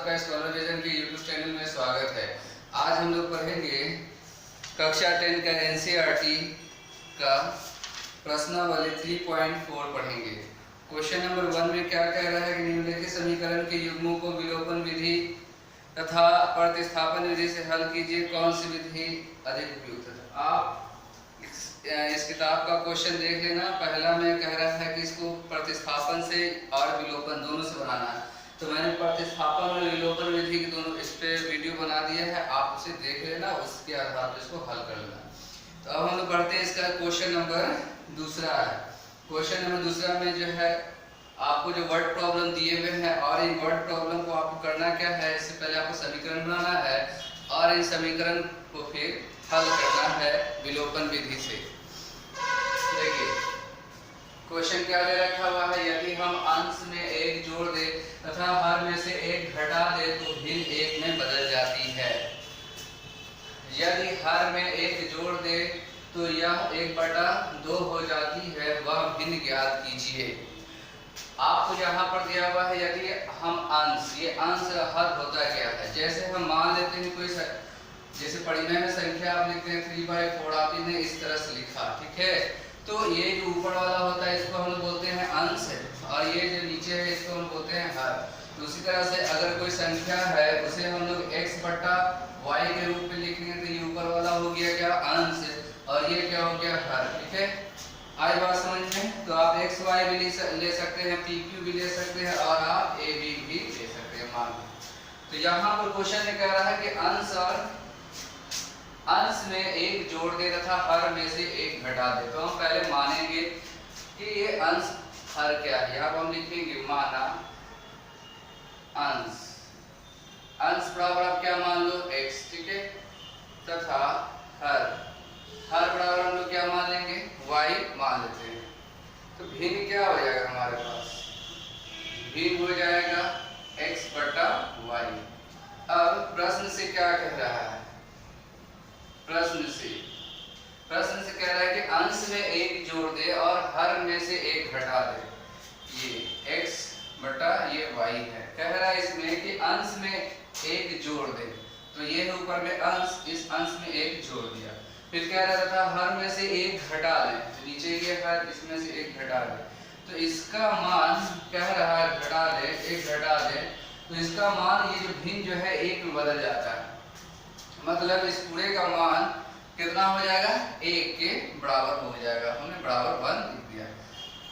सबका scholar vision के YouTube channel में स्वागत है। आज हम लोग पढ़ेंगे कक्षा 10 का एनसीईआरटी का प्रश्नावली 3.4 पढ़ेंगे। क्वेश्चन नंबर 1 में क्या कह रहा है कि निम्नलिखित समीकरण के युग्मों को विलोपन विधि तथा प्रतिस्थापन विधि से हल कीजिए, कौन सी विधि अधिक उपयुक्त है। आप इस किताब का क्वेश्चन देख लेना। पहला में कह रहा है कि इसको प्रतिस्थापन से और विलोपन दोनों से बनाना है, तो मैंने प्रतिस्थापन और विलोपन विधि की दोनों इस पे वीडियो बना दिया है, आप उसे देख लेना, उसके आधार पर इसको हल कर लेना। तो अब हम लोग पढ़ते हैं इसका क्वेश्चन नंबर दूसरा है। क्वेश्चन नंबर दूसरा में जो है आपको जो वर्ड प्रॉब्लम दिए हुए हैं और इन वर्ड प्रॉब्लम को आपको करना क्या है, इससे पहले आपको समीकरण बनाना है और इन समीकरण को फिर हल करना है विलोपन विधि से। देखिए क्वेश्चन क्या दे रखा हुआ है, यदि हम अंश में एक जोड़ दे तथा हर में से एक घटा दे तो भिन्न एक में बदल जाती है। यदि हर में एक जोड़ दे तो यह 1/2 हो जाती है, वह भिन्न ज्ञात कीजिए। आपको यहाँ पर दिया हुआ है यदि हम अंश, ये अंश हर होता क्या है, जैसे हम मान लेते हैं कोई जैसे परिमेय में संख्या आप लिखते हैं 3/4, आपने इस तरह से लिखा, ठीक है। तो ये जो ऊपर वाला होता है इसको हम बोलते हैं अंश और ये जो नीचे है इसको हम बोलते हैं हर। तो उसी तरह से अगर कोई संख्या है उसे हम लोग x/y के रूप में लिखेंगे तो ये ऊपर वाला हो गया क्या, अंश, और ये क्या हो गया, हर, ठीक है। आई बात समझ में। तो आप xy भी ले सकते हैं, pq भी ले सकते हैं और आप ab भी ले सकते हैं मान। तो यहाँ पर क्वेश्चन में कह रहा है कि अंश में एक जोड़ दे तथा हर में से एक घटा दे। तो हम पहले मानेंगे कि ये अंश हर क्या है, यहाँ पर हम लिखेंगे माना अंश, अंश बराबर आप क्या मान लो x, ठीक है, तथा हर बराबर हम लोग क्या मान लेंगे, y मान लेते हैं। तो भिन्न क्या हो जाएगा हमारे पास, भिन्न हो जाएगा x/y। अब प्रश्न से क्या कह रहा है, प्रश्न से कह रहा है कि अंश में एक जोड़ दे और हर में से एक घटा दे। ये x बटा ये y है। कह रहा है इसमें कि अंश में एक जोड़ दे, तो ये है ऊपर में अंश, इस अंश में एक जोड़ दिया। फिर कह रहा था हर में से एक घटा दे, तो नीचे ये हर, इसमें से एक घटा दे। तो इसका मान कह रहा है घटा दे, एक घटा दे, तो इसका मान ये जो भिन्न जो है एक में बदल जाता है। मतलब इस पूरे का मान कितना हो जाएगा, 1 के बराबर हो जाएगा। हमने बराबर 1 लिख दिया,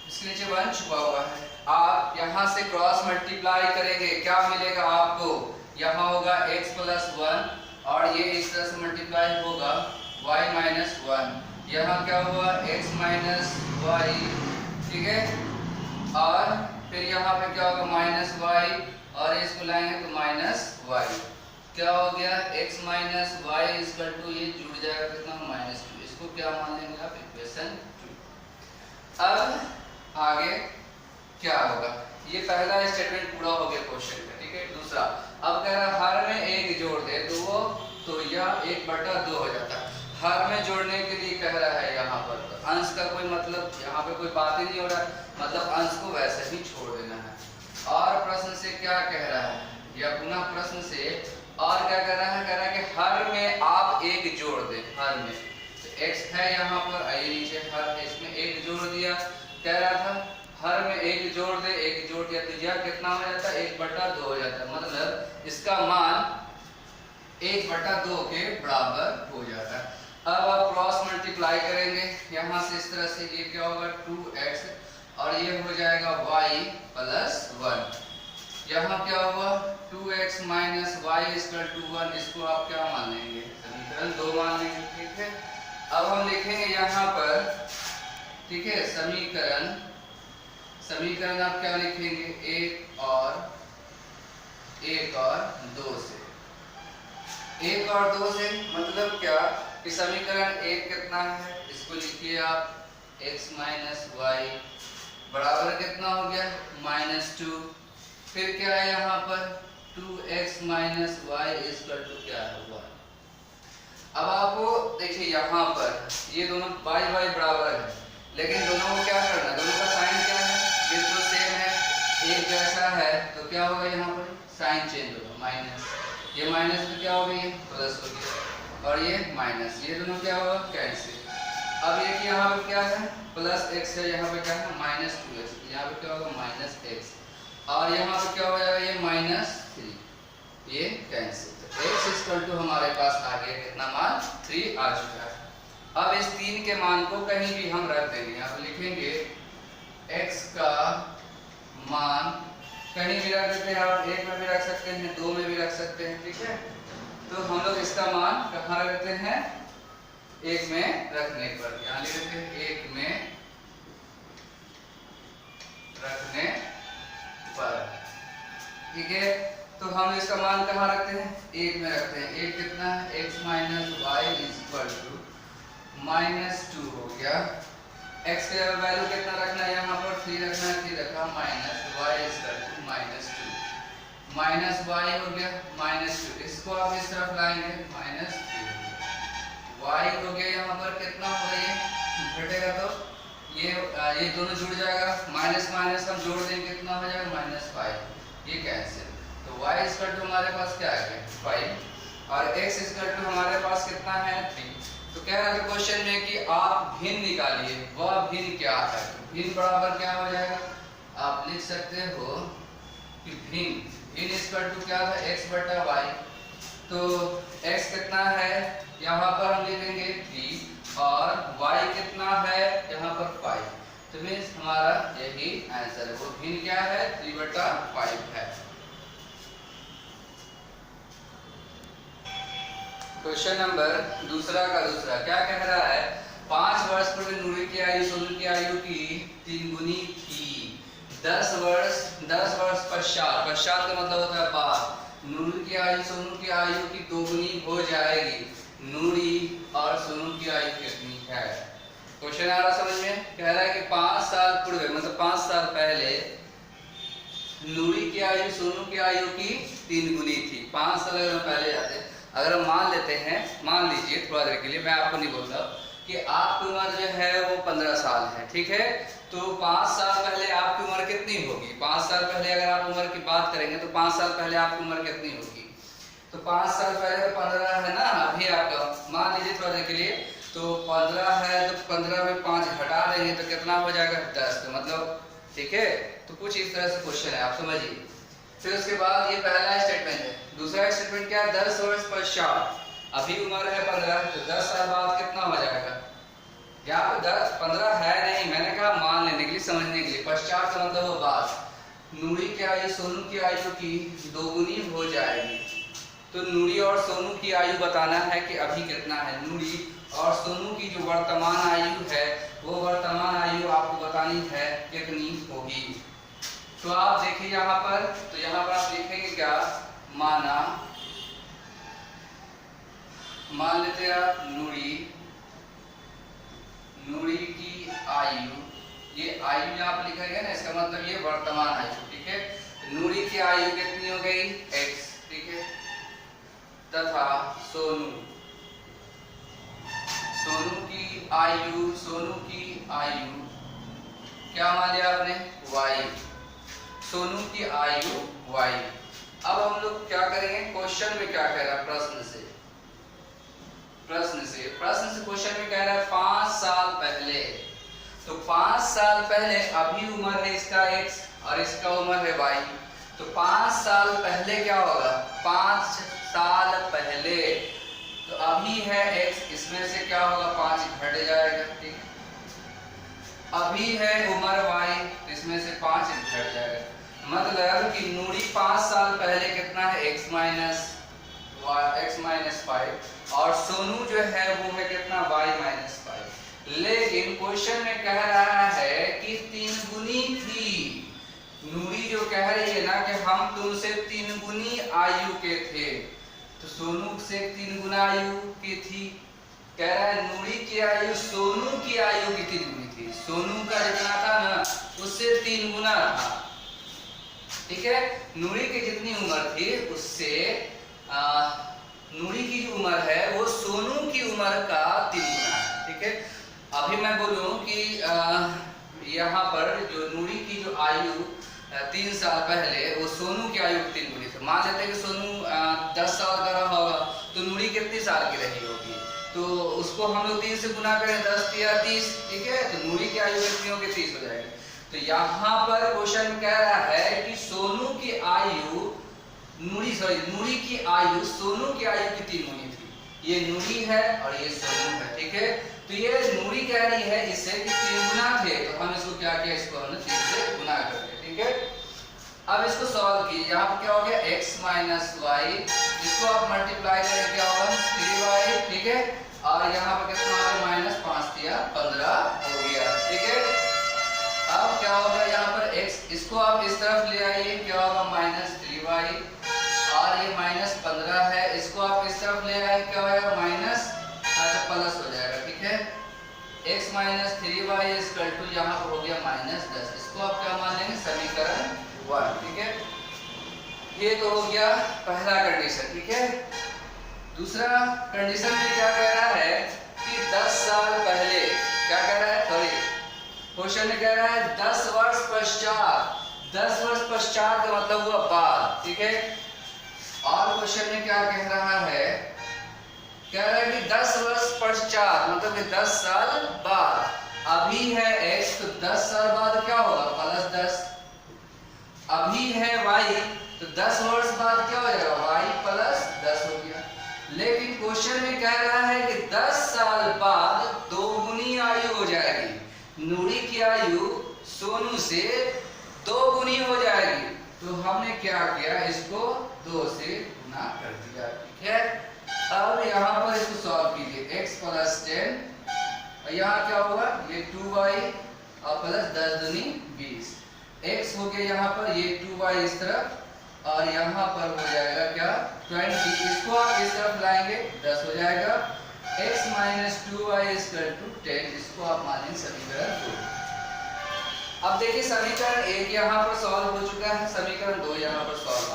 इसके नीचे 1 छुपा हुआ है। आप यहाँ से क्रॉस मल्टीप्लाई करेंगे, क्या मिलेगा आपको, यहाँ होगा x + 1 और ये इस तरह से मल्टीप्लाई होगा y - 1, यहाँ क्या हुआ x - y, ठीक है। और फिर यहाँ पे क्या होगा -y और इसको लाएंगे तो -y, क्या हो गया x - y ये जुड़ जाएगा कितना, -2। इसको क्या मान लेंगे आप, इक्वेशन 2। अब आगे क्या होगा, ये पहला स्टेटमेंट पूरा हो गया क्वेश्चन का, ठीक है। दूसरा अब कह रहा है हर में एक जोड़ दे तो यह 1/2 हो जाता है। हर में जोड़ने के लिए कह रहा है यहाँ पर, तो अंश का कोई मतलब यहाँ पे कोई बात ही नहीं हो रहा है, मतलब अंश को वैसे ही छोड़ देना है। और प्रश्न से क्या कह रहा है, या पुनः प्रश्न से और क्या कह रहा है, कह रहा है कि हर में आप एक जोड़ दे, हर में तो x है यहाँ पर, आइए नीचे हर है, इसमें एक जोड़ दिया। कह रहा था हर में एक जोड़ दे, एक जोड़ दिया तो यह कितना हो जाता है, 1/2 हो जाता है। मतलब इसका मान 1/2 के बराबर हो जाता है। अब आप क्रॉस मल्टीप्लाई करेंगे यहाँ से, इस तरह से ये क्या होगा 2x और ये हो जाएगा y + 1। यहाँ क्या हुआ 2x - y = 1, इसको आप क्या मान लेंगे, समीकरण 2 मान लेंगे, ठीक है। अब हम लिखेंगे यहाँ पर, ठीक है, समीकरण आप क्या लिखेंगे, 1 और 2 से, 1 और 2 से मतलब क्या कि समीकरण 1 कितना है, इसको लिखिए आप x - y बराबर कितना हो गया, -2। फिर क्या है यहाँ पर 2x - y = क्या हुआ। अब आपको देखिए यहाँ पर ये दोनों y बराबर है, लेकिन दोनों को क्या करना है, दोनों का साइन क्या है, ये तो सेम है, एक जैसा है, तो क्या होगा यहाँ पर साइन चेंज होगा, माइनस, ये माइनस में क्या हो गई, प्लस हो गया, और ये माइनस, ये दोनों क्या होगा, कैंसिल। अब ये कि यहाँ पे क्या है, प्लस एक्स है, यहाँ पे क्या है, माइनस 2x, यहाँ पे क्या होगा, माइनस एक्स, और यहाँ पे क्या हो जाएगा, ये माइनस 3, ये कैंसिल। तो x इक्वल टू हमारे पास आ गया कितना मान, 3 आ चुका है। अब इस 3 के मान को कहीं भी हम रख देंगे, यहाँ पे लिखेंगे x का मान कहीं भी रख देते हैं, आप 1 में भी रख सकते हैं, 2 में भी रख सकते हैं, ठीक है। तो हम लोग इसका मान कहाँ रख देते हैं, 1 में रखने पर, यहाँ लिख देते हैं 1 में रखने पर, ठीक है। तो हम इसका मान कहाँ रखते हैं, 1 में रखते हैं। 1 कितना है, x minus y equal to -2 हो गया। x के वैल्यू कितना रखना है, यहाँ पर 3 रखना है, 3 रखा, minus y equal to -2, minus y हो गया -2, इसको आप इस तरफ लाएंगे -3, वाई हो गया यहाँ पर कितना हो गया, ये घटेगा तो ये दोनों जुड़ जाएगा, माइनस माइनस हम जोड़ देंगे कितना हो जाएगा, -5, ये कैंसिल। तो y इक्वल टू हमारे पास क्या है 5 और x इक्वल टू हमारे पास कितना है 3। तो कह रहा है क्वेश्चन में कि आप भिन्न निकालिए, वह भिन्न क्या है। तो भिन्न बराबर क्या हो जाएगा, आप लिख सकते हो कि भिन्न इक्वल टू क्या था, x बटा y। तो x कितना है, यहाँ पर हम लिखेंगे 3 और y कितना है, यहाँ पर 5। तो मीन्स हमारा यही आंसर है, वो भिन्न क्या है, 3/5 है। क्वेश्चन नंबर दूसरा क्या कह रहा है, 5 वर्ष पूर्व नूरी की आयु सोनू की आयु की 3 गुनी थी। 10 वर्ष पश्चात का मतलब होता है बाद, नूरी की आयु सोनू की आयु की 2 गुनी हो जाएगी। नूरी और सोनू की आयु कितनी है। क्वेश्चन आ रहा समझ में, कह रहा है कि 5 साल पूर्व मतलब 5 साल पहले नूरी की आयु सोनू की आयु की 3 गुनी थी। 5 साल अगर पहले जाते हैं, अगर हम मान लेते हैं, मान लीजिए थोड़ा देर के लिए, मैं आपको नहीं बोल रहा कि आपकी उम्र जो है वो 15 साल है, ठीक है। तो 5 साल पहले आपकी उम्र कितनी होगी, 5 साल पहले अगर आप उम्र की बात करेंगे तो 5 साल पहले आपकी उम्र कितनी होगी। तो 5 साल पहले तो 15 है ना, अभी आपका मान लीजिए थोड़ा देर के लिए, तो 15 है तो 15 में 5 घटा देंगे तो कितना हो जाएगा 10, तो मतलब ठीक है। तो कुछ इस तरह से क्वेश्चन है, आप समझिए। फिर उसके बाद ये पहला स्टेटमेंट है। दूसरा स्टेटमेंट क्या है, 10 वर्ष पश्चात, अभी उम्र है 15, तो 10 साल बाद कितना हो जाएगा। यहाँ पे 15 है नहीं, मैंने कहा मान लेने के लिए, समझने के लिए। पश्चात का मतलब वो बाद, नूरी की आयु सोनू की आयु की 2 गुनी हो जाएगी। तो नूरी और सोनू की आयु बताना है कि अभी कितना है। नूरी और सोनू की जो वर्तमान आयु है, वो वर्तमान आयु आपको बतानी है कितनी होगी। तो आप देखिए यहाँ पर, तो यहाँ पर आप लिखेंगे क्या, मान लेते हैं आप नूरी की आयु, ये आयु यहाँ पर लिखा गया ना, इसका मतलब ये वर्तमान आयु, ठीक है। नूरी की आयु कितनी हो गई x, ठीक है, तथा सोनू की आयु क्या मान लिया आपने, y, सोनू की आयु y। अब हम लोग क्या करेंगे, क्वेश्चन में क्या कह रहा है, प्रश्न से क्वेश्चन में कह रहा है 5 साल पहले। तो 5 साल पहले, अभी उम्र है इसका x और इसका उम्र है y। तो 5 साल पहले क्या होगा, 5 साल पहले, तो अभी है x, इसमें से क्या होगा 5 घट जाएगा, ठीक। अभी है उम्र y, इसमें से 5 घट जाएगा। मतलब कि नूरी 5 साल पहले कितना है, x माइनस 5, और सोनू जो है वो में कितना y माइनस 5। लेकिन क्वेश्चन में कह रहा है कि 3 गुनी थी। नूरी जो कह रही है ना कि हम तुमसे 3 गुनी आयु के थे, तो सोनू से 3 गुना आयु की थी। कह रहा है नूरी की आयु सोनू की आयु की 3 गुनी थी। सोनू का जितना था ना, उससे 3 गुना था, ठीक है। नूरी की जितनी उम्र थी उससे नूरी की जो उम्र है वो सोनू की उम्र का 3 गुना है, ठीक है। अभी मैं बोलूं कि यहाँ पर जो नूरी की जो आयु 3 साल पहले, वो सोनू की आयु 3 गुनी थी। मान लेते हैं कि सोनू 10 साल का रहा होगा, तो नूरी कितनी साल की रही होगी, तो उसको हम लोग 3 से गुना करें, 10 या 30, ठीक है, तो नूरी की आयु कितनी होगी, 30 हो जाएगी। तो यहाँ पर क्वेश्चन कह रहा है कि सोनू की आयु नूरी की आयु सोनू की आयु की 3 गुनी थी। ये नूरी है और ये सोनू है, ठीक है। तो ये नूरी कह रही है इससे कि 3 गुना थे, तो हम इसको क्या किया, इसको हमने 3 से गुना कर दिया, ठीक है। अब इसको सॉल्व कीजिए, यहाँ पर क्या हो गया, x माइनस वाई, इसको आप मल्टीप्लाई करें क्या होगा, 3y, ठीक है। और यहाँ पर कितना हो गया, माइनस 5 या 15 हो गया, ठीक है। अब क्या होगा, यहाँ पर x, इसको आप इस तरफ ले आइए, क्या होगा, माइनस 3y, और ये माइनस 15 है, इसको आप इस तरफ ले आए, क्या होगा, माइनस, प्लस हो जाएगा, ठीक है। x minus 3y equal to यहाँ पर हो गया माइनस 10, इसको आप क्या मान लेंगे, समीकरण 1, ठीक है। ये तो हो गया पहला कंडीशन, ठीक है। दूसरा कंडीशन में क्या कह रहा है कि 10 साल पहले, क्या कह रहा है, सॉरी क्वेश्चन में कह रहा है 10 वर्ष पश्चात, 10 वर्ष पश्चात का मतलब हुआ बाद, ठीक है। और क्वेश्चन में क्या कह रहा है, कह रहा है कि 10 वर्ष पश्चात मतलब कि 10 साल बाद, अभी है x, तो 10 साल बाद क्या होगा, प्लस 10, अभी है y, तो 10 वर्ष बाद क्या हो जाएगा, y प्लस 10 हो गया। लेकिन क्वेश्चन में कह रहा है कि 10 साल बाद 2 गुनी आयु हो जाएगी, नूरी की आयु सोनू से 2 गुनी हो जाएगी। तो हमने क्या किया, इसको 2 से गुना कर दिया, ठीक है। अब यहाँ पर इसको सॉल्व कीजिए, x प्लस 10, और यहाँ क्या होगा, ये 2y और प्लस 10 दूनी 20, x हो गया यहाँ पर, ये 2y इस तरफ, और यहाँ पर हो जाएगा क्या, 20, इसको आप इस तरफ लाएंगे, 10 हो जाएगा। x minus 2y equal to 10, इसको आप मानेंगे समीकरण 2। अब देखिए समीकरण 1 यहाँ पर सॉल्व हो चुका है, समीकरण 2 यहाँ पर सॉल्व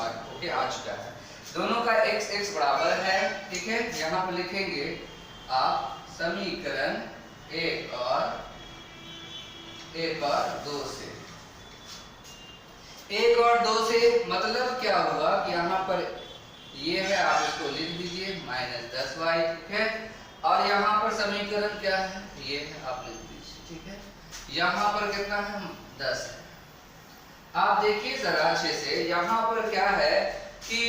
आ चुका है, दोनों का x बराबर है, ठीक है। यहाँ पर लिखेंगे आप समीकरण 1 और 2 से, 1 और 2 से मतलब क्या हुआ कि यहाँ पर ये है, आप इसको लिख दीजिए माइनस 10y, ठीक है। और यहाँ पर समीकरण क्या है, ये है, आप लिख दीजिए, ठीक है। यहाँ पर कितना है, 10 है। आप देखिए जरा अच्छे से, यहाँ पर क्या है कि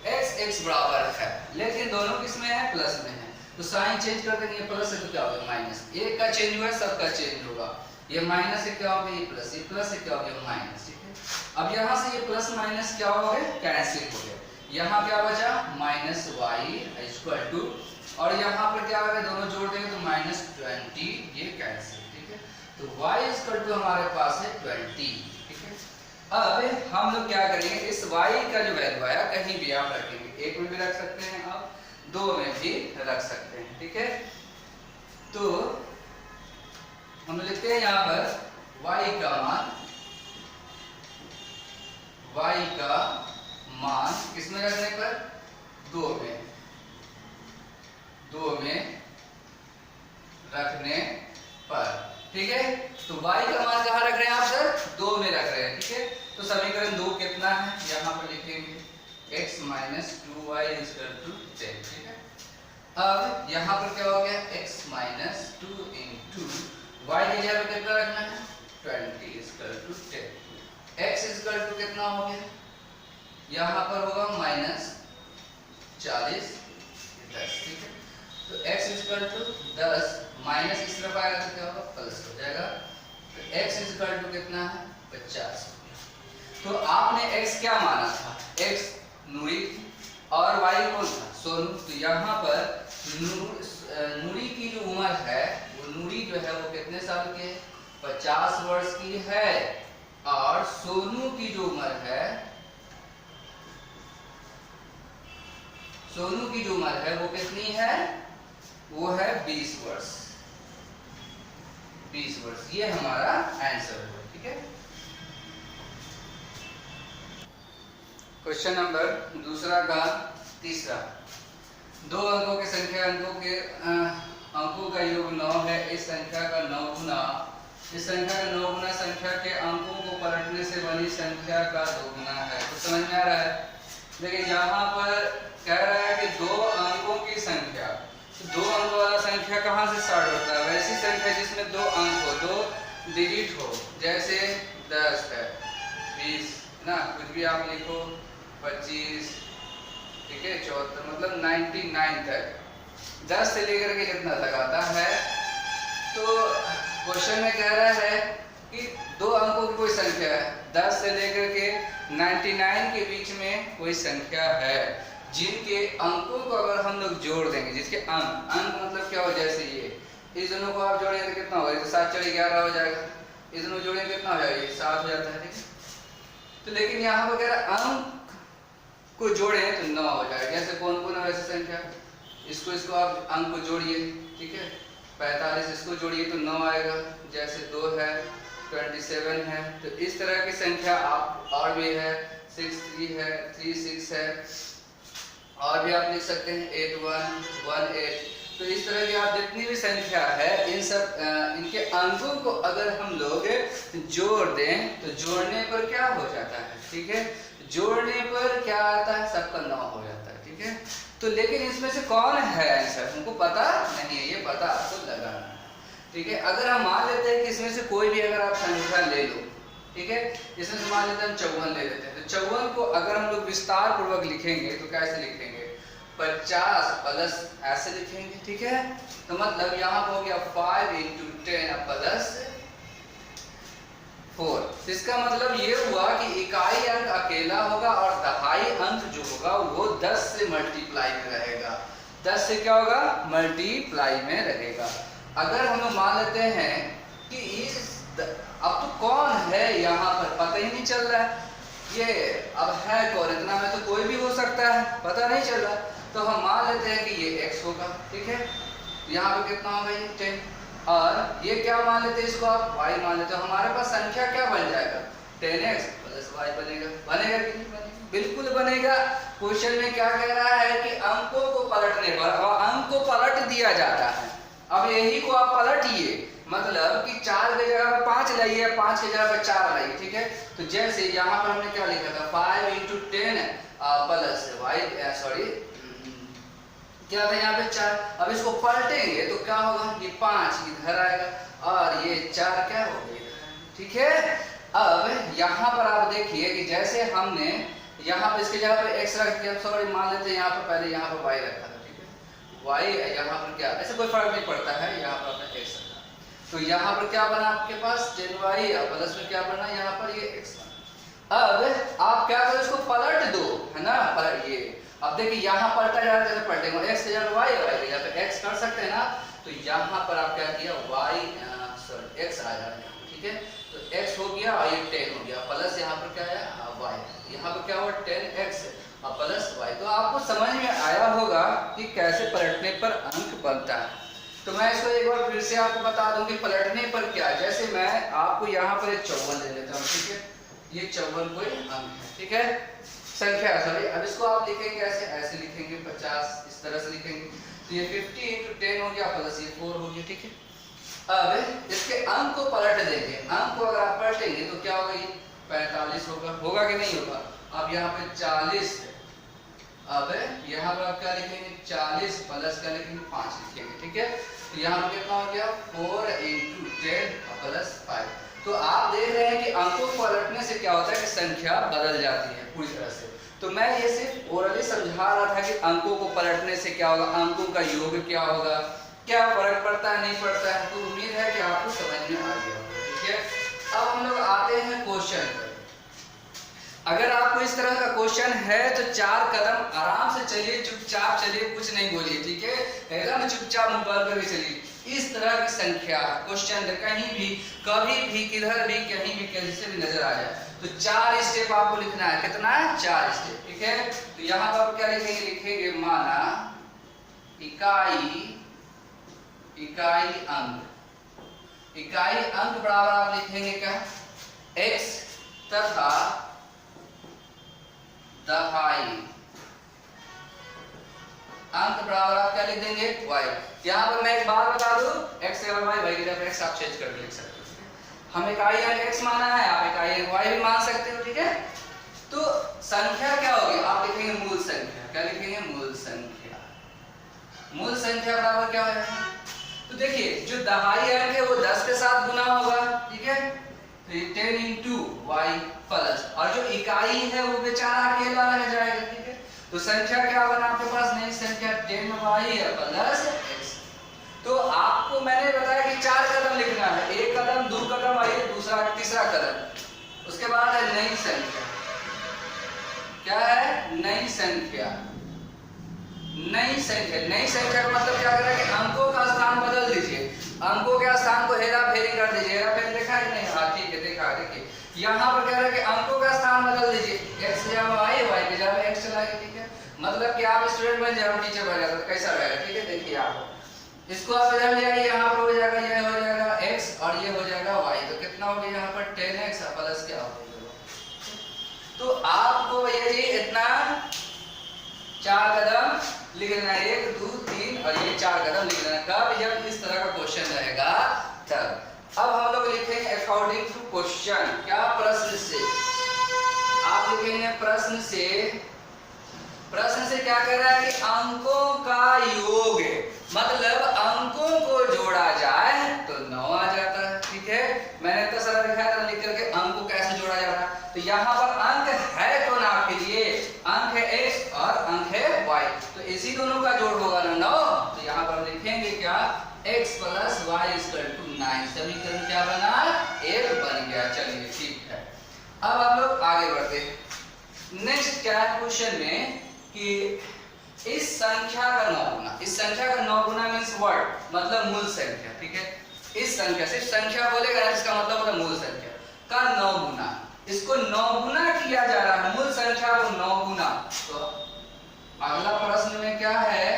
x बराबर है, लेकिन दोनों किसमें है, प्लस में है, तो साइन चेंज कर देंगे, प्लस है तो क्या होगा, माइनस, एक का चेंज हुआ है, सबका चेंज होगा, ये माइनस है क्या होगा, ये प्लस है क्या होगा, माइनस, ठीक है। अब यहाँ से ये प्लस माइनस क्या हो गया, कैंसिल हो गया, यहाँ क्या बचा, माइनस वाई इक्वल टू, और यहाँ पर क्या होगा, दोनों जोड़ देंगे तो माइनस 20, ये कैंसिल, ठीक है। तो y इक्वल टू हमारे पास है 20, ठीक है। अब हम लोग क्या करेंगे, इस y का जो वैल्यू आया कहीं भी आप रखेंगे, 1 में भी रख सकते हैं आप, 2 में भी रख सकते हैं, ठीक है। तो हम लिखते हैं यहाँ पर y का मान किसमें रखने पर, 2 में रखने पर, ठीक है। तो y का मान कहाँ रख रहे हैं आप सर, 2 में रख रहे हैं, ठीक है। तो समीकरण 2 कितना है, यहाँ पर लिखेंगे x minus 2y equal to 10, ठीक है। अब यहाँ पर क्या हो गया, x माइनस 2 इंटू y की जगह पर कितना रखना है, 20 equal to 10, x equal to कितना हो गया, यहाँ पर होगा माइनस 40 10, ठीक है। तो x इक्वल टू 10, माइनस इस तरफ आएगा तो क्या होगा, प्लस हो जाएगा, तो x इक्वल टू कितना है, 50। तो आपने x क्या माना था, x नूरी और y कौन था, सोनू। तो यहाँ पर नूरी की जो उम्र है, वो नूरी जो है वो कितने साल की है, 50 वर्ष की है, और सोनू की जो उम्र है, वो कितनी है, वो है 20 वर्ष, ये हमारा आंसर हुआ, ठीक है। क्वेश्चन नंबर दूसरा का तीसरा, 2 अंकों की संख्या, अंकों का योग 9 है, इस संख्या का 9 गुना, संख्या के अंकों को पलटने से बनी संख्या का 2 गुना है। तो समझ में आ रहा है, देखिए यहाँ पर कह रहा है कि 2 अंकों की संख्या, तो 2 अंकों वाला संख्या कहाँ से स्टार्ट होता है? वैसी संख्या जिसमें 2 अंक हो, 2 डिजिट हो, जैसे 10 है, 20 ना, कुछ भी आप लिखो, 25, ठीक है, 74, मतलब 99 तक, 10 से लेकर के कितना तक आता है। तो क्वेश्चन में कह रहा है कि 2 अंकों की कोई संख्या है, 10 से लेकर के 99 के बीच में कोई संख्या है, जिनके अंकों को अगर हम लोग जोड़ देंगे, जिसके अंक मतलब क्या हो, जैसे ये, इस दोनों को आप जोड़ेंगे तो कितना होगा? तो 7 × 11 हो जाएगा, इस दोनों जोड़ेंगे कितना हो जाएगा? 7 हो जाता है, ठीक है। तो लेकिन यहाँ पर कह रहा है अंक को जोड़े तो 9 हो जाएगा। जैसे कौन कौन है वैसे संख्या, इसको आप अंक को जोड़िए, ठीक है, 45 इसको जोड़िए तो 9 आएगा, जैसे 2 है, 27 है, तो इस तरह की संख्या आप और भी है, 63 है, 36 है, और भी आप लिख सकते हैं 81, 18। तो इस तरह की आप जितनी भी संख्या है, इन सब इनके अंकों को अगर हम लोग जोड़ दें तो जोड़ने पर क्या हो जाता है, ठीक है, जोड़ने पर क्या आता है? सबका 9 हो जाता है, ठीक है। तो लेकिन इसमें से कौन है आंसर, हमको पता नहीं है, ये पता आपको लगाना है, ठीक है। अगर हम मान लेते हैं कि इसमें से कोई भी अगर आप संख्या ले लो, ठीक है, इसमें से मान लेते हैं हम 54 ले लेते हैं, तो 54 को अगर हम लोग विस्तार पूर्वक लिखेंगे तो कैसे लिखेंगे? 50 प्लस ऐसे लिखेंगे, ठीक है। तो मतलब यहाँ पर हो गया 5 × 10 प्लस 4। इसका मतलब ये हुआ कि इकाई अंक अकेला होगा और दहाई अंक जो होगा वो 10 से मल्टीप्लाई में रहेगा, 10 से क्या होगा? मल्टीप्लाई में रहेगा। अगर हम लोग मान लेते हैं कि इस अब तो कौन है यहाँ पर पता ही नहीं चल रहा है, ये अब है कौन, इतना में तो कोई भी हो सकता है, पता नहीं चल रहा, तो हम मान लेते हैं कि ये x होगा, ठीक है, यहाँ पे कितना होगा? ये 10, और ये क्या मान लेते हैं? इसको आप y मान लेते हो। हमारे पास संख्या क्या बन जाएगा? 10x प्लस y बनेगा। बनेगा कि नहीं बनेगा? बिल्कुल बनेगा। क्वेश्चन में क्या कह रहा है कि अंकों को पलटने पर, और अंक को पलट दिया जाता है, अब यही को आप पलटिए, मतलब कि 4 की जगह पर 5 लाइए, 5 की जगह पर 4 लाइए, ठीक है। तो जैसे यहाँ पर हमने क्या लिखा था? 5 × 10 प्लस y, सॉरी क्या था यहाँ पे 4। अब इसको पलटेंगे तो क्या होगा? ये 5 इधर आएगा और ये 4 क्या हो गया, ठीक है। अब यहाँ पर आप देखिए कि जैसे हमने यहाँ पर इसके जगह पर x रख दिया, सॉरी मान लेते हैं यहाँ पर पहले यहाँ पर y रखा था, ठीक है, y यहाँ पर क्या, ऐसे कोई फर्क नहीं पड़ता है, यहाँ पर आपने x रखा, तो यहाँ पर क्या बना आपके पास? 10y प्लस में क्या बना? यहाँ पर ये x बना। अब आप क्या करो? इसको पलट दो, है ना, पलट ये, अब देखिए यहाँ पलटा जा रहा है, पलटेंगे x की जगह y, y की जगह पे x कर सकते हैं ना, तो यहाँ पर आप क्या किया? y सॉरी x आ जा रहा है, ठीक है, तो x हो गया और ये 10 हो गया, प्लस यहाँ पर क्या आया? y, यहाँ पर क्या हुआ? 10x और प्लस y। तो आपको समझ में आया होगा कि कैसे पलटने पर अंक बनता है। तो मैं इसको एक बार फिर से आपको बता दूं कि पलटने पर क्या, जैसे मैं आपको यहाँ पर 54 ले लेता हूँ, ठीक है, ये 54 कोई अंक है, ठीक है, संख्या, सॉरी। अब इसको आप लिखेंगे ऐसे, ऐसे लिखेंगे, 50 इस तरह से लिखेंगे, तो ये 50 × 10 हो गया प्लस ये 4 हो गया, ठीक है। अब इसके अंक को पलट देंगे, अंक को अगर आप पलटेंगे तो क्या होगा? ये 45 होगा, होगा कि नहीं होगा? अब यहाँ पे 40, अब यहाँ पर आप क्या लिखेंगे? 40 प्लस क्या लिखेंगे? 5 लिखेंगे, ठीक है। तो यहाँ पर कितना हो गया? 4 × 10 प्लस 5। तो आप देख रहे हैं कि अंकों को पलटने से क्या होता है कि संख्या बदल जाती है पूरी तरह से। तो मैं ये सिर्फ ओरली समझा रहा था कि अंकों को पलटने से क्या होगा, अंकों का योग क्या होगा, क्या फर्क पड़ता है, नहीं पड़ता है। तो उम्मीद है कि आपको समझ में आ गया होगा, ठीक है। अब हम लोग आते हैं क्वेश्चन पर। अगर आपको इस तरह का क्वेश्चन है तो 4 कदम आराम से चलिए, चुपचाप चलिए, कुछ नहीं बोलिए, ठीक है, एकदम चुपचाप मुंह बंद करके चलिए। इस तरह की संख्या क्वेश्चन कहीं भी, कभी भी, किधर भी, कहीं भी, कैसे भी नजर आ जाए तो 4 स्टेप आपको लिखना है। कितना है? 4 स्टेप, ठीक है। तो यहाँ पर आप क्या लिखेंगे? लिखेंगे माना इकाई अंक, इकाई अंक बराबर आप लिखेंगे क्या? x तथा दहाई अंक बराबर आप क्या लिख देंगे? y। यहाँ पर मैं एक बात बता दूं, x और y की जगह x आप चेंज करके लिख सकते हो। हम इकाई अंक x माना है, आप इकाई अंक y भी मान सकते हो, ठीक है। तो संख्या क्या होगी, आप लिखेंगे मूल संख्या। क्या लिखेंगे, मूल संख्या। मूल संख्या बराबर क्या है, तो देखिए जो दहाई अंक है वो 10 के साथ गुना होगा, ठीक है, तो ये 10 into y प्लस, और जो इकाई है वो बेचारा अकेला रह जाएगा, ठीक है। तो संख्या क्या बना आपके पास, नई संख्या 10y प्लस x। तो आपको मैंने बताया कि 4 कदम लिखना है, एक कदम, दो कदम, और ये दूसरा तीसरा कदम। उसके बाद है नई संख्या। क्या है, नई संख्या। नई संख्या, नई संख्या का मतलब क्या कर रहा है कि अंकों का स्थान बदल दीजिए, अंकों के स्थान को हेरा फेरी कर दीजिए। हेरा फेरी देखा है नहीं, हाँ ठीक है देखा है। देखिए यहाँ पर कह रहा है कि अंकों का स्थान बदल दीजिए, x की जगह y, y की जगह x चला गया, ठीक है। मतलब कि आप स्टूडेंट बन जाए, टीचर बन जाए, कैसा रहेगा, ठीक है। देखिए आप इसको आप बदल जाएंगे, यहाँ पर हो जाएगा, ये हो जाएगा x और ये हो जाएगा y, तो कितना हो गया यहाँ पर 10x प्लस क्या हो गया। तो आपको ये जी इतना 4 कदम लिख लेना है, 1 2 3 और ये 4 कदम लिख लेना। कब, जब इस तरह का क्वेश्चन रहेगा तब। अब हम लोग लिखेंगे अकॉर्डिंग टू क्वेश्चन। क्या, प्रश्न से। आप लिखेंगे प्रश्न से। प्रश्न से क्या कह रहा है कि अंकों का योग, मतलब अंकों को जोड़ा जाए तो 9 आ जाता है, ठीक है। मैंने तो सारा दिखाया था लिख करके अंक को कैसे जोड़ा जा रहा है। तो यहाँ पर अंक है कौन आपके लिए, अंक है x और अंक है y, तो इसी दोनों का जोड़ होगा ना 9। तो यहाँ पर लिखेंगे क्या, x plus y equal to 9। समीकरण क्या बना, 1 बन गया। चलिए ठीक है, अब हम लोग आगे बढ़ते हैं। नेक्स्ट क्या है क्वेश्चन में कि इस संख्या का 9 गुना, इस संख्या का 9 गुना मींस व्हाट, मतलब मूल संख्या, ठीक है। इस संख्या, सिर्फ संख्या बोलेगा इसका मतलब होता है मूल संख्या का 9 गुना, इसको 9 गुना किया जा रहा है, मूल संख्या को 9 गुना। तो अगला प्रश्न में क्या है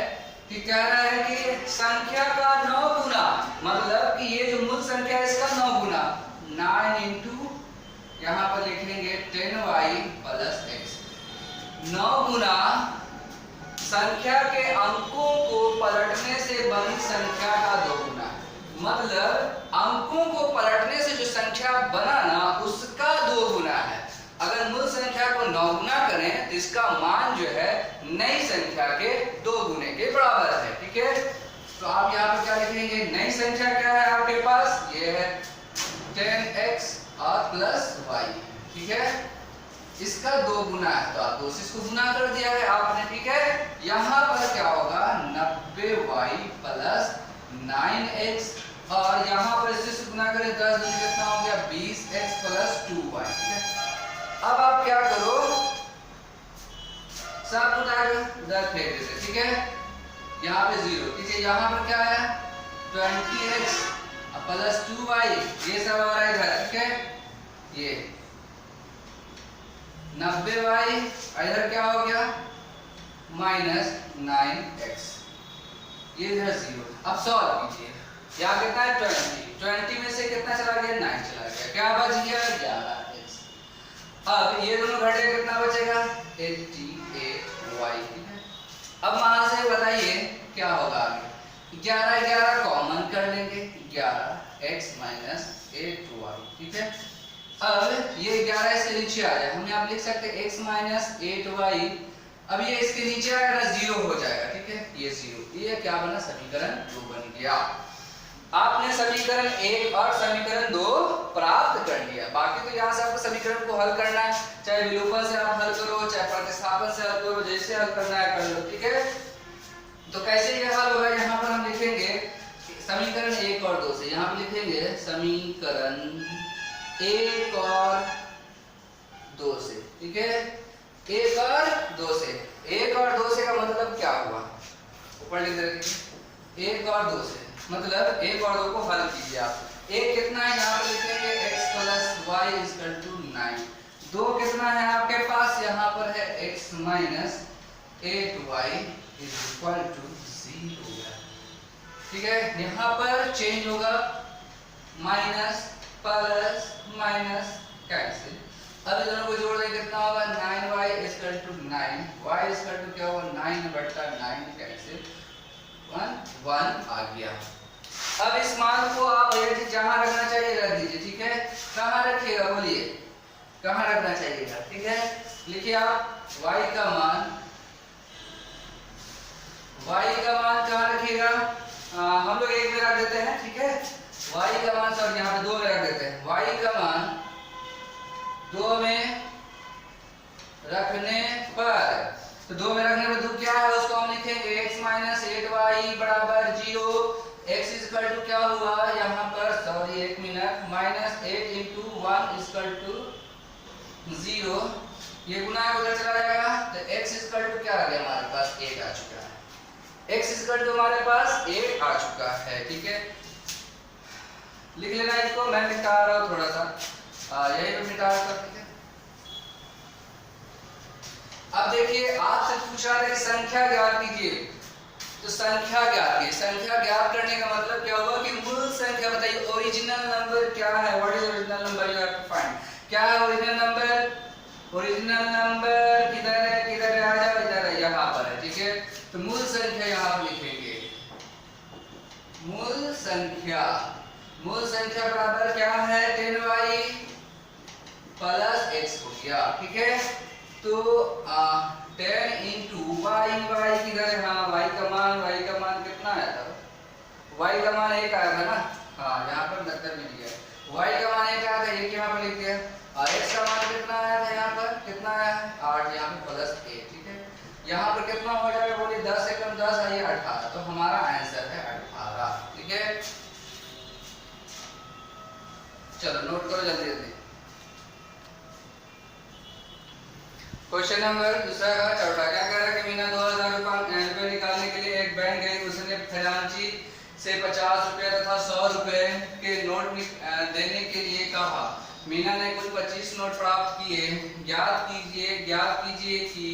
कि कह रहा है कि संख्या का 9 गुना, मतलब कि ये जो मूल संख्या है इसका 9 गुना, 9 इंटू यहाँ पर लिखेंगे 10y प्लस x। 9 गुना संख्या के अंकों को पलटने से बनी संख्या का 2 गुना, मतलब अंकों को पलटने से जो संख्या बना ना उसका 2 गुना है। अगर मूल संख्या को 9 गुना करें तो इसका मान जो है नई संख्या के 2 गुने के बराबर है, ठीक है। तो आप यहाँ पर क्या लिखेंगे, नई संख्या क्या है आपके पास, ये है 10x और प्लस y, ठीक है। इसका 2 गुना है तो आप 2 से इसको गुना कर दिया है आपने, ठीक है। यहाँ पर क्या होगा 90y प्लस 9x, और यहाँ पर इससे गुना करें 10 दूनी कितना हो गया 20x प्लस 2y, ठीक है। अब आप क्या करो, सब उठाकर उधर फेंक देते, ठीक है। यहाँ पे 0, ठीक है। यहाँ पर क्या है 20x प्लस 2y, ये सब आ रहा है इधर, ठीक है। ये 90y, इधर क्या हो गया माइनस 9x, ये इधर 0। अब सॉल्व कीजिए, यहाँ कितना है 20 में से कितना चला गया 9 चला गया, क्या बच गया 11x। अब ये दोनों घटे कितना बचेगा 88y, ठीक है। अब वहां से बताइए क्या होगा आगे, 11 11 कॉमन कर लेंगे, 11x माइनस 8y, ठीक है। अब ये 11 इसके नीचे आ जाए, हम यहाँ लिख सकते हैं x माइनस 8y। अब ये इसके नीचे आएगा ना 0 हो जाएगा, ठीक है। ये 0, ये क्या बना समीकरण 2 बन गया। आपने समीकरण 1 और समीकरण 2 प्राप्त कर लिया। बाकी तो यहाँ से आपको समीकरण को हल करना है, चाहे विलोपन से आप हल करो, चाहे प्रतिस्थापन से हल करो, जैसे हल करना है कर लो, ठीक है। तो कैसे ये हल होगा, यहाँ पर हम लिखेंगे समीकरण 1 और 2 से, यहाँ पर लिखेंगे समीकरण 1 और 2 से, ठीक है। 1 और 2 से, 1 और 2 से का मतलब क्या हुआ, ऊपर लिख देंगे 1 और 2 से, मतलब 1 और 2 को हल कीजिए आप। 1 कितना है यहाँ पर लिखेंगे x plus y equal to 9। 2 कितना है आपके पास, यहाँ पर है x minus 8y equal to 0, ठीक है। यहाँ पर चेंज होगा माइनस प्लस माइनस कैंसिल। अब इन दोनों को जोड़ दें कितना होगा 9y equal to 9, y equal to क्या होगा 9 बटा 9 कैंसिल 1 आ गया। अब इस मान को आप जहां रखना चाहिए रख दीजिए, ठीक है। कहां रखिएगा बोलिए, कहां रखना चाहिएगा, ठीक है। लिखिए आप y का मान कहाँ रखिएगा, हम लोग एक में रख देते हैं, ठीक है। y का मान सर यहाँ पे 2 में रख देते हैं। y का मान 2 में रखने पर, तो 2 में रखने पर 2 क्या है उसको हम लिखेंगे x माइनस 8y बराबर 0। x इक्वल टू क्या हुआ यहाँ पर, सॉरी एक minute, minus 8 into 1 equal to 0। ये गुना उधर चला जाएगा, तो x इक्वल टू क्या आ गया हमारे पास 8 आ चुका है। x इक्वल टू हमारे पास 8 आ चुका है, ठीक है। लिख लेना इसको, मैं मिटा रहा हूँ थोड़ा सा, यही पे मिटा रहा था, ठीक है। अब देखिए आपसे पूछा है कि संख्या ज्ञात कीजिए, तो संख्या ज्ञात कीजिए। संख्या ज्ञात करने का मतलब क्या हुआ कि मूल संख्या बताइए, ओरिजिनल नंबर क्या है, what is original number, you have to find. क्या है ओरिजिनल नंबर, ओरिजिनल नंबर किधर है, किधर है, आ जाओ इधर है, यहाँ पर है, ठीक है। तो मूल संख्या यहाँ पर लिखेंगे, मूल संख्या बराबर क्या है 10y प्लस x हो गया, ठीक है। तो 10 इंटू y किधर है, हाँ y का मान कितना आया था, y का मान 1 आया था ना, हाँ यहाँ पर नक्कर मिल गया, y का मान 1 आया था, ये यहाँ पर लिख दिया। और x का मान कितना आया था, यहाँ पर कितना आया है 8, यहाँ पर प्लस 1, ठीक है। यहाँ पर कितना हो जाएगा बोलिए, 10 से कम 10 है, 18, तो हमारा आंसर है 18, ठीक है। चलो नोट करो जल्दी जल्दी। क्वेश्चन नंबर दूसरा का चौथा, क्या कह रहा है कि मीना 2000 रुपए निकालने के लिए एक बैंक गई, उसने खजांची से 50 रुपए तथा 100 रुपए के नोट देने के लिए कहा। मीना ने कुल 25 नोट प्राप्त किए, ज्ञात कीजिए कि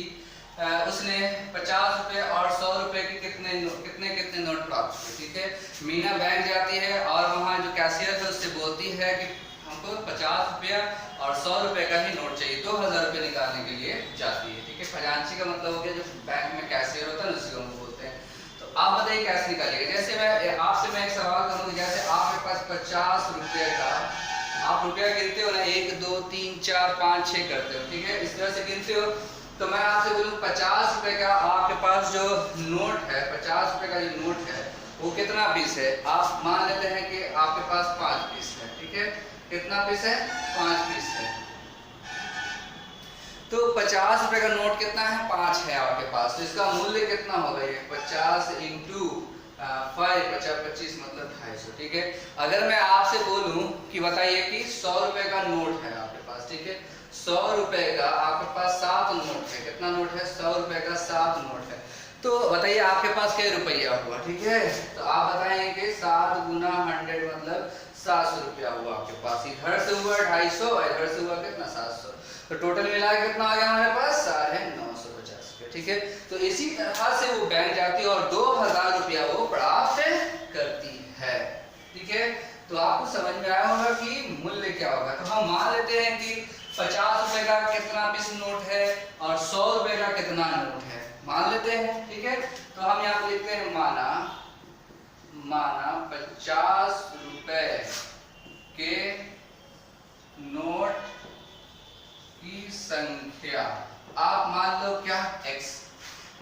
उसने 50 रुपए और 100 रुपए के कितने नोट प्राप्त किए, ठीक है। मीना बैंक जाती है और वहाँ जो कैशियर है उससे बोलती है कि हमको 50 रुपया और 100 रुपए का ही नोट चाहिए, 2000 रुपये निकालने के लिए जाती है, ठीक है। खजांची का मतलब हो गया जो बैंक में कैशियर होता है उसी को हम बोलते हैं। तो आप बताइए कैसे निकालिएगा। जैसे मैं एक सवाल करूँगा, जैसे आपके पास 50 रुपये का आप रुपया गिनते हो ना, 1 2 3 4 5 6 करते हो, ठीक है, इस तरह से गिनते हो। तो मैं आपसे बोलूँ 50 रुपए का आपके पास जो नोट है, 50 रुपए का जो नोट है वो कितना पीस है, आप मान लेते हैं कि आपके पास 5 पीस है, ठीक है। कितना पीस है, 5 पीस है। तो 50 रुपए का नोट कितना है, 5 है आपके पास, तो इसका मूल्य कितना होगा, ये 50 इंटू 5, 25 मतलब 250, ठीक है। अगर मैं आपसे बोलूं कि बताइए कि 100 रुपए का नोट है आपके पास, ठीक है, 100 रुपए का आपके पास 7 नोट है, कितना नोट है, 100 रुपए का 7 नोट है, तो बताइए आपके पास क्या रुपया हुआ, ठीक है। तो आप बताएंगे कि 7 गुना 100 मतलब 700 रुपया हुआ आपके पास, इधर से हुआ 250, इधर से हुआ कितना 700, तो टोटल मिला के कितना आ गया हमारे पास 950 रुपया, ठीक है। तो इसी तरह से वो बैंक जाती है और 2000 रुपया वो प्राप्त करती है, ठीक है। तो आपको समझ में आया होगा कि मूल्य क्या होगा। तो हम मान लेते हैं कि 50 रुपए का कितना पीस नोट है और 100 रुपए का कितना नोट है, मान लेते हैं, ठीक है। तो हम यहाँ पे लिखते हैं माना 50 रुपए के नोट की संख्या, आप मान लो क्या x,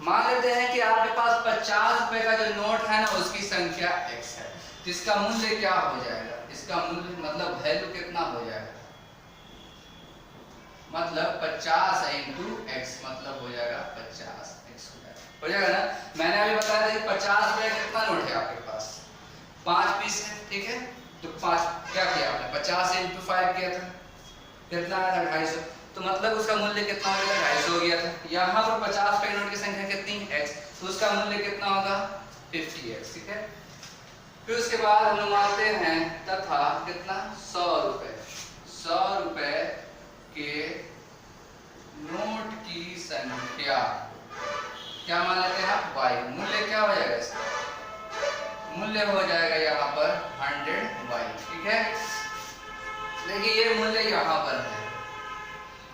मान लेते हैं कि आपके पास 50 रुपए का जो नोट है ना उसकी संख्या x है, जिसका मूल्य क्या हो जाएगा, इसका मूल्य मतलब वैल्यू कितना हो जाएगा, मतलब 50 इंटू x मतलब हो जाएगा 50x हो जाएगा ना। मैंने अभी बताया था कि 50 रुपए कितना नोट है आपके पास, 5 पीस है, ठीक है। तो 5 क्या किया आपने, 50 इंटू 5 किया था, कितना आया था 250, तो मतलब उसका मूल्य कितना हो गया 250 हो गया था। यहाँ पर 50 रुपए नोट की संख्या कितनी x, तो उसका मूल्य कितना होगा 50x, ठीक है। फिर उसके बाद हम मानते हैं तथा कितना 100 रुपए के नोट की संख्या क्या मान लेते हैं आप y, मूल्य क्या हो जाएगा इसका, मूल्य हो जाएगा यहाँ पर 100y, ठीक है। देखिए ये मूल्य यहाँ पर है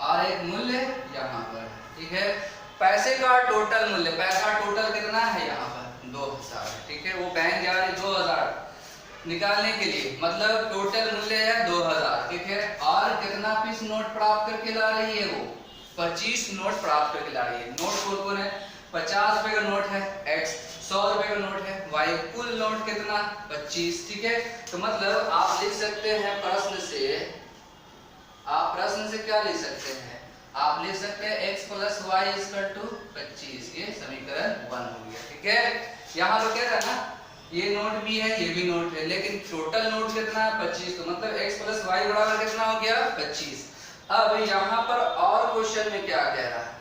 और एक मूल्य यहाँ पर है, ठीक है। पैसे का टोटल मूल्य, पैसा टोटल कितना है यहाँ पर 2000, ठीक है। वो बैंक जा रही 2000 निकालने के लिए, मतलब टोटल मूल्य है 2000, ठीक है। और कितना पीस नोट प्राप्त करके ला रही है वो 25 नोट प्राप्त करके ला रही है। नोट कौन कौन है? 50 रुपए का नोट है x, 100 रुपए का नोट है y, कुल नोट कितना? 25। ठीक है, तो मतलब आप लिख सकते हैं प्रश्न से, आप प्रश्न से क्या लिख सकते हैं? आप लिख सकते हैं x plus y equal to 25। ये समीकरण 1 हो गया। ठीक है, यहाँ पर कह रहा है ना ये नोट भी है ये भी नोट है, लेकिन टोटल नोट कितना है? 25। तो मतलब x प्लस वाई बराबर कितना हो गया? 25। अब यहाँ पर और क्वेश्चन में क्या कह रहा है?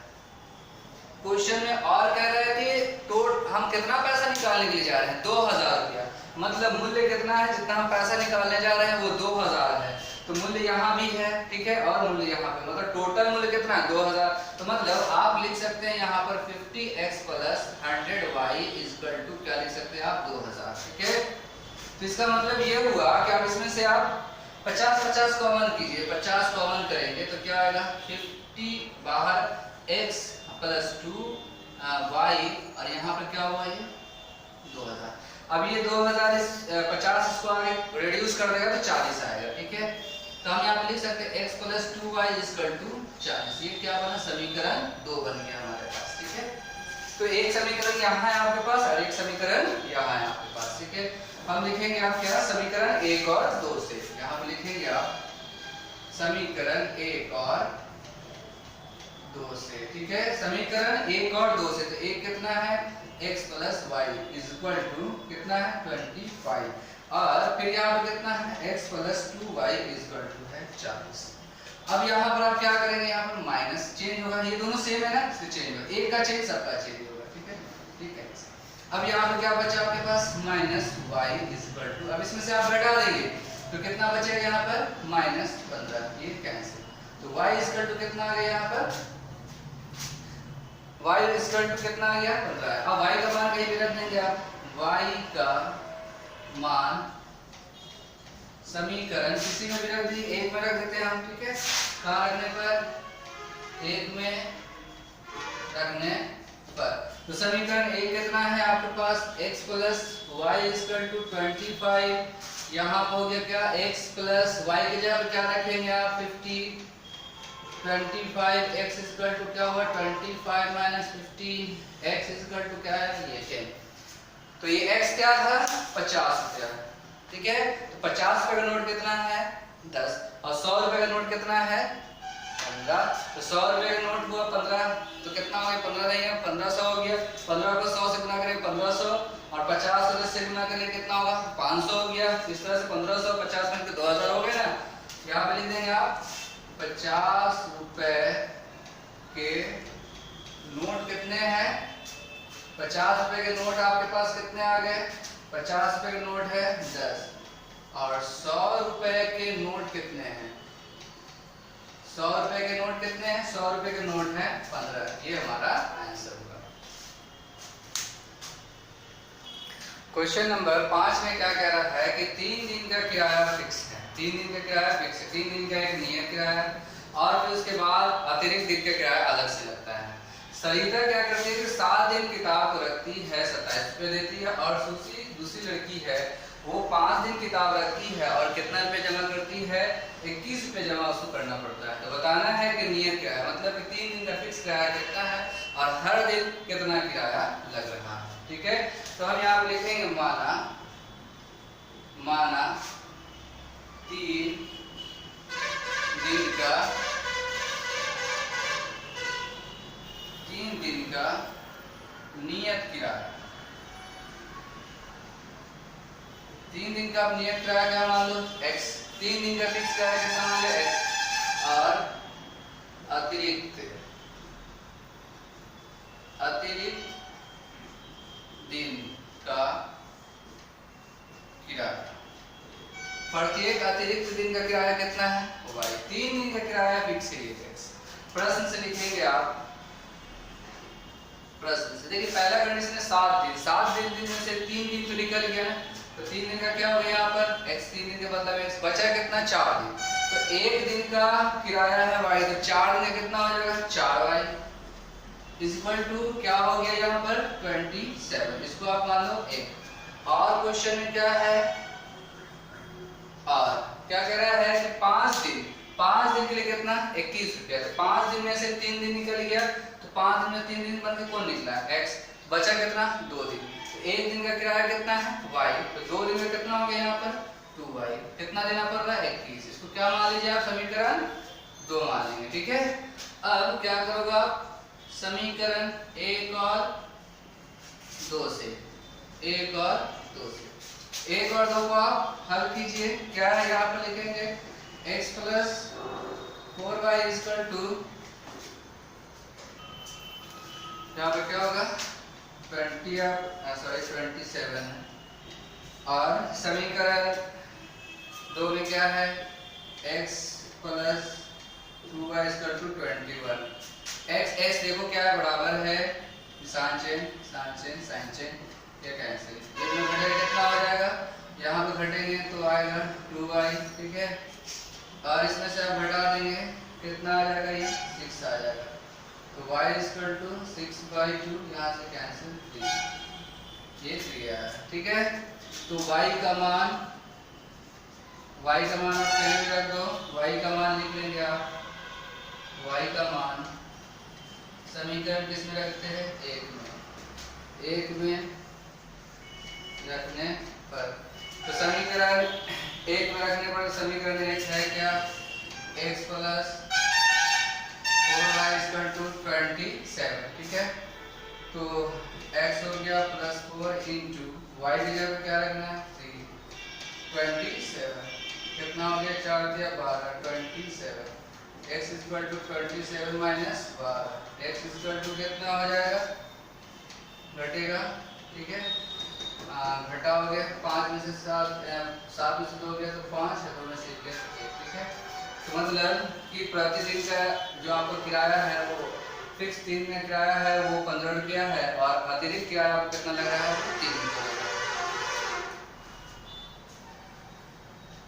क्वेश्चन में और कह रहा है कि तो हम कितना पैसा निकालने के लिए जा रहे हैं? 2000 रुपया। मतलब मूल्य कितना है? जितना हम पैसा निकालने जा रहे हैं वो 2000 है। तो मूल्य यहाँ भी है, ठीक है, और मूल्य यहाँ पे, मतलब टोटल मूल्य कितना है? 2000। तो मतलब आप लिख सकते हैं यहाँ पर 50x plus 100y equal to क्या लिख सकते हैं आप? 2000। ठीक है, तो इसका मतलब ये हुआ कि आप इसमें से आप 50-50 कॉमन कीजिए। 50 कॉमन करेंगे तो क्या आएगा? 50 बाहर x प्लस 2y और यहाँ पर क्या हुआ? ये 2000। अब ये 2000 50 इसको आगे रिड्यूस कर देगा तो 40 आएगा। ठीक है, तो हम यहाँ पे लिख सकते हैं x plus 2y equal to 40। ये क्या बना? समीकरण 2 बन गया हमारे पास। ठीक है, तो एक समीकरण यहाँ है आपके पास और एक समीकरण यहाँ है आपके पास। ठीक है, हम लिखेंगे आप क्या? समीकरण 1 और 2 से। यहाँ पे लिखेंगे आप समीकरण 1 और 2 से। ठीक है, समीकरण 1 और 2 से। तो एक कितना है? x plus y equal to कितना है? 25। और फिर यहाँ पर कितना है? x plus 2y equal to है 40। अब यहाँ पर आप क्या करेंगे? यहाँ पर माइनस चेंज होगा, ये दोनों सेम है ना, इसलिए चेंज होगा, एक का चेंज सबका चेंज होगा। ठीक है, ठीक है। अब यहाँ पर क्या बचा आपके पास? माइनस वाई इक्वल टू, अब इसमें से आप घटा देंगे तो कितना बचेगा यहाँ पर? माइनस 15। ये कैंसिल, तो y इक्वल टू कितना आ गया यहाँ पर? y इक्वल टू कितना आ गया? 15। अब y का मान कहीं भी रख देंगे आप। y का मान समीकरण किसी में भी रख दी, एक में रख देते हैं हम। ठीक है, कहाँ रखने पर? एक में रखने पर। तो समीकरण एक कितना है आपके पास? x plus y equal to 25। यहाँ पर हो गया क्या? x प्लस वाई की जगह क्या रखेंगे आप? 50। 25 x इक्वल टू क्या हुआ? 25 माइनस 50 x इक्वल टू क्या है? ये 10। तो ये x क्या था? 50 रुपया। ठीक है, तो 50 रुपए का नोट कितना है? 10। और 100 रुपए का नोट कितना है? 15। तो 100 रुपए का नोट हुआ 15, तो कितना हो गया? 15 नहीं है, 1500 हो गया। 15 को 100 से गुना करें 1500, और 50 को 10 से गुना करें कितना होगा? 500 हो गया। इस तरह से 1500 50 में 2000 हो गए ना। यहाँ पे लिख देंगे आप 50 रुपए के नोट कितने हैं? 50 रुपए के नोट आपके पास कितने आ गए? 50 रुपए के नोट है 10, और 100 रुपए के नोट कितने हैं? 100 रुपए के नोट कितने हैं? 100 रुपए के नोट हैं 15। ये हमारा आंसर होगा। क्वेश्चन नंबर 5 में क्या कह रहा है कि 3 दिन का किराया फिक्स है। 3 दिन का किराया फिक्स है, 3 दिन का एक नियत किराया और फिर उसके बाद अतिरिक्त दिन का किराया अलग से लगता है। सरिता क्या करती है कि 7 दिन किताब को रखती है, 27 रुपए देती है, और दूसरी लड़की है वो 5 दिन किताब रखती है और कितना रुपए जमा करती है? 21 रुपए जमा उसको करना पड़ता है। तो बताना है कि नियत क्या है, मतलब कि 3 दिन का फिक्स किराया कितना है और हर दिन कितना किराया लग रहा है। ठीक है, तो हम यहाँ पे लिखेंगे माना 3 दिन का नियत किराया। 3 दिन का नियत किराया क्या मान लो? x। 3 दिन का फिक्स किराया कितना मान लो? x, और अतिरिक्त दिन का किराया। प्रत्येक अतिरिक्त दिन का किराया कितना है? y। 3 दिन का किराया फिक्स है ये x। प्रश्न से लिखेंगे आप, प्रश्न से देखिए पहला कंडीशन है 7 दिन में से 3 दिन तो निकल गया ना, तो 3 दिन का क्या हो गया यहाँ पर? x। 3 दिन के मतलब x बचा कितना? 4 दिन। तो 1 दिन का किराया है y, तो 4 दिन कितना हो जाएगा? 4y इक्वल टू क्या हो गया यहाँ पर? 27। इसको आप मान लो 1। और क्वेश्चन में क्या है? और क्या कह रहा है कि 5 5 दिन के लिए कितना 21 रुपया। तो 5 दिन में से 3 दिन निकल गया, तो 5 दिन में 3 दिन बन के कौन निकला x, बचा कितना 2 दिन। तो 1 दिन का किराया कितना है y, तो 2 दिन में कितना हो गया यहाँ पर 2y, कितना देना पड़ रहा है 21। इसको क्या मान लीजिए आप, समीकरण 2 मान लेंगे। ठीक है, अब क्या करोगे आप, समीकरण 1 और 2 से, 1 और 2 से, 1 और 2 को आप हल कीजिए। क्या है यहाँ पर लिखेंगे x plus 4y equal to, यहाँ पे क्या होगा 27 और समीकरण 2 में क्या है x plus 2y equal to 21। x देखो क्या है, बराबर है साइन चेन साइन चेन, ये कैंसिल, इसमें घटेगा कितना हो जाएगा, यहाँ पे घटेंगे तो आएगा 2y। ठीक है, और इसमें से आप घटा देंगे कितना आ जाएगा, ये 6 आ जाएगा। तो y इक्वल टू 6/2, यहाँ से कैंसिल 3, ये 3 आया। ठीक है, तो y का मान आप पहले भी रख दो, y का मान लिख लेंगे आप, y का मान समीकरण किस में रखते हैं, 1 में रखने पर, तो समीकरण 1 में रखने पर समीकरण 1 है क्या, x plus 4y equal to 27। ठीक है, तो x हो गया प्लस 4 इंटू y की जगह क्या रखना है 3, 27, कितना हो गया 4 दिया 12, 27, x equal to 27 minus 12, x equal to कितना हो जाएगा, घटेगा। ठीक है, घटा हो गया 5 में से 7 में से 2 गया तो 5 है, 2 में से 1 गया तो 1। ठीक है, तो मतलब कि प्रतिदिन का जो आपका किराया है वो फिक्स दिन में किराया है वो 15 रुपया है, और अतिरिक्त किराया आपको कितना लग रहा है